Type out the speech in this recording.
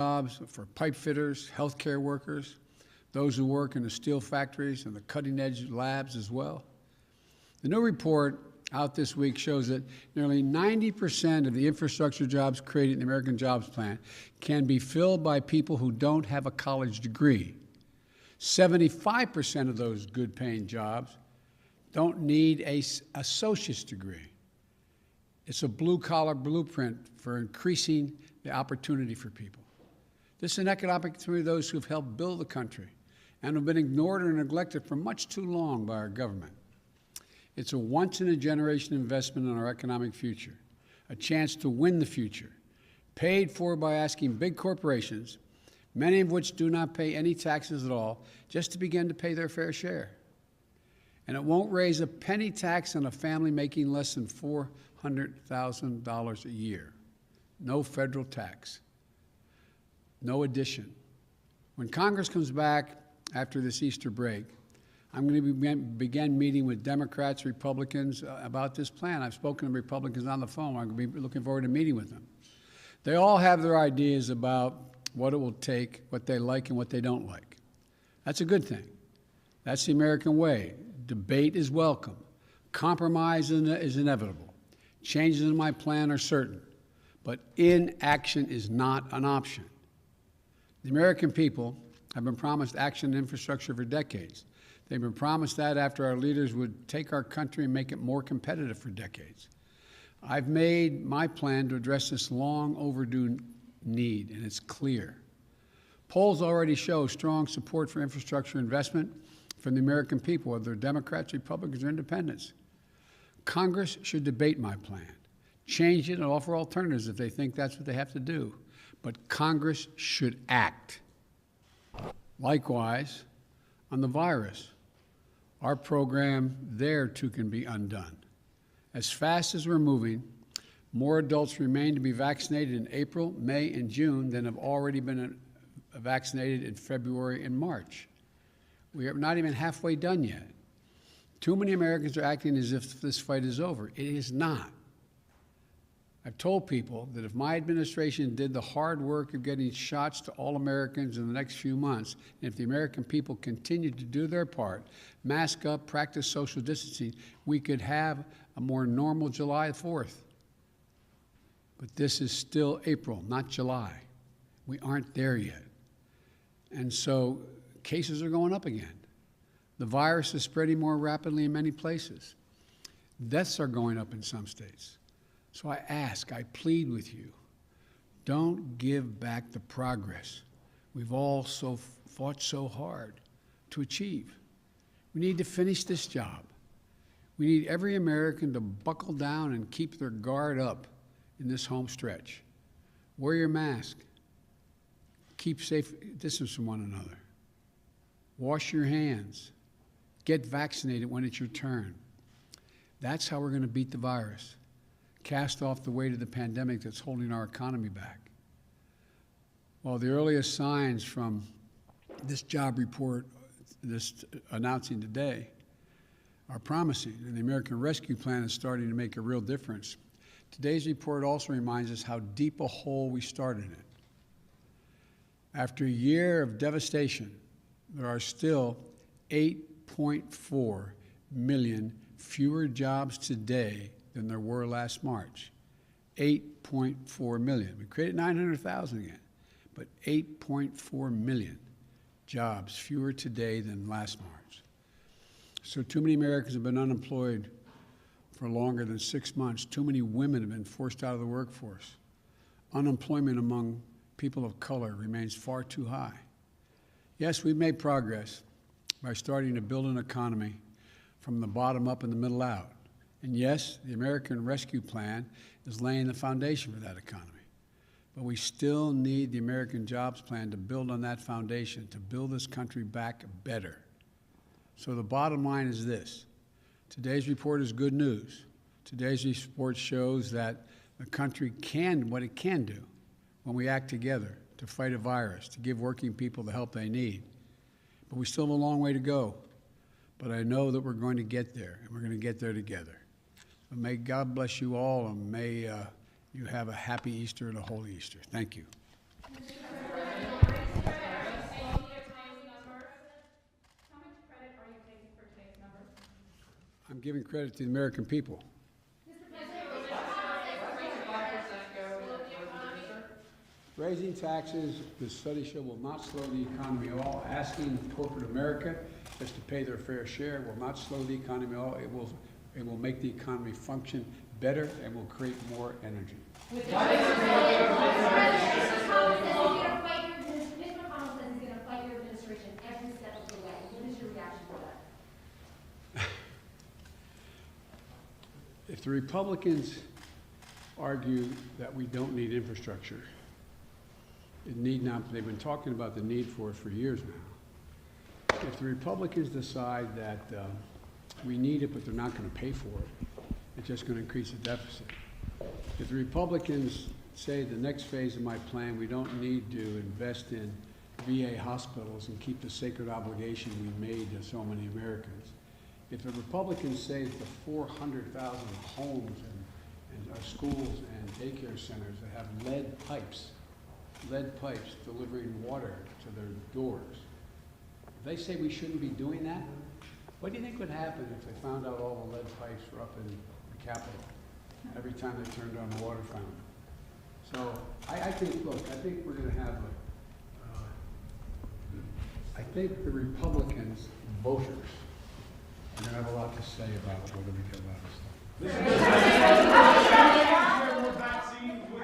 jobs for pipe fitters, healthcare workers, those who work in the steel factories and the cutting-edge labs as well. The new report out this week shows that nearly 90% of the infrastructure jobs created in the American Jobs Plan can be filled by people who don't have a college degree. 75% of those good-paying jobs don't need an associate's degree. It's a blue-collar blueprint for increasing the opportunity for people. This is an economic opportunity for those who have helped build the country and have been ignored or neglected for much too long by our government. It's a once-in-a-generation investment in our economic future, a chance to win the future, paid for by asking big corporations, many of which do not pay any taxes at all, just to begin to pay their fair share. And it won't raise a penny tax on a family making less than $400,000 a year. No federal tax. No addition. When Congress comes back after this Easter break, I'm going to begin meeting with Democrats, Republicans about this plan. I've spoken to Republicans on the phone. I'm going to be looking forward to meeting with them. They all have their ideas about what it will take, what they like and what they don't like. That's a good thing. That's the American way. Debate is welcome. Compromise is inevitable. Changes in my plan are certain, but inaction is not an option. The American people have been promised action and infrastructure for decades. They've been promised that after our leaders would take our country and make it more competitive for decades. I've made my plan to address this long overdue need, and it's clear. Polls already show strong support for infrastructure investment from the American people, whether they're Democrats, Republicans, or Independents. Congress should debate my plan, change it, and offer alternatives if they think that's what they have to do. But Congress should act. Likewise, on the virus, our program there too can be undone. As fast as we're moving, more adults remain to be vaccinated in April, May, and June than have already been vaccinated in February and March. We are not even halfway done yet. Too many Americans are acting as if this fight is over. It is not. I've told people that if my administration did the hard work of getting shots to all Americans in the next few months, and if the American people continued to do their part, mask up, practice social distancing, we could have a more normal July 4th. But this is still April, not July. We aren't there yet. And so cases are going up again. The virus is spreading more rapidly in many places. Deaths are going up in some states. So I ask, I plead with you, don't give back the progress we've all fought so hard to achieve. We need to finish this job. We need every American to buckle down and keep their guard up in this home stretch. Wear your mask. Keep safe distance from one another. Wash your hands. Get vaccinated when it's your turn. That's how we're going to beat the virus. Cast off the weight of the pandemic that's holding our economy back. Well, the earliest signs from this job report, this announcing today, are promising, and the American Rescue Plan is starting to make a real difference. Today's report also reminds us how deep a hole we started in. After a year of devastation, there are still 8.4 million fewer jobs today than there were last March. 8.4 million. We created 900,000 again, but 8.4 million jobs fewer today than last March. So too many Americans have been unemployed for longer than 6 months. Too many women have been forced out of the workforce. Unemployment among people of color remains far too high. Yes, we've made progress by starting to build an economy from the bottom up and the middle out. And yes, the American Rescue Plan is laying the foundation for that economy. But we still need the American Jobs Plan to build on that foundation, to build this country back better. So the bottom line is this. Today's report is good news. Today's report shows that the country can what it can do when we act together to fight a virus, to give working people the help they need. But we still have a long way to go. But I know that we're going to get there, and we're going to get there together. But may God bless you all, and may you have a happy Easter and a holy Easter. Thank you. I'm giving credit to the American people. Raising taxes, the study show, will not slow the economy at all. Asking corporate America just to pay their fair share will not slow the economy at all. It will make the economy function better and will create more energy. Mr. McConnell says he's going to fight your administration every step of the way. What is your reaction to that? If the Republicans argue that we don't need infrastructure, it need not, they've been talking about the need for it for years now. If the Republicans decide that we need it but they're not going to pay for it, it's just going to increase the deficit. If the Republicans say the next phase of my plan, we don't need to invest in VA hospitals and keep the sacred obligation we made to so many Americans. If the Republicans say the 400,000 homes and schools and daycare centers that have lead pipes delivering water to their doors, if they say we shouldn't be doing that, what do you think would happen if they found out all the lead pipes were up in the Capitol every time they turned on the water fountain? So I think, look, I think we're going to have I think the Republicans voters are going to have a lot to say about whether we get a lot of stuff. Mr. President, share more vaccines with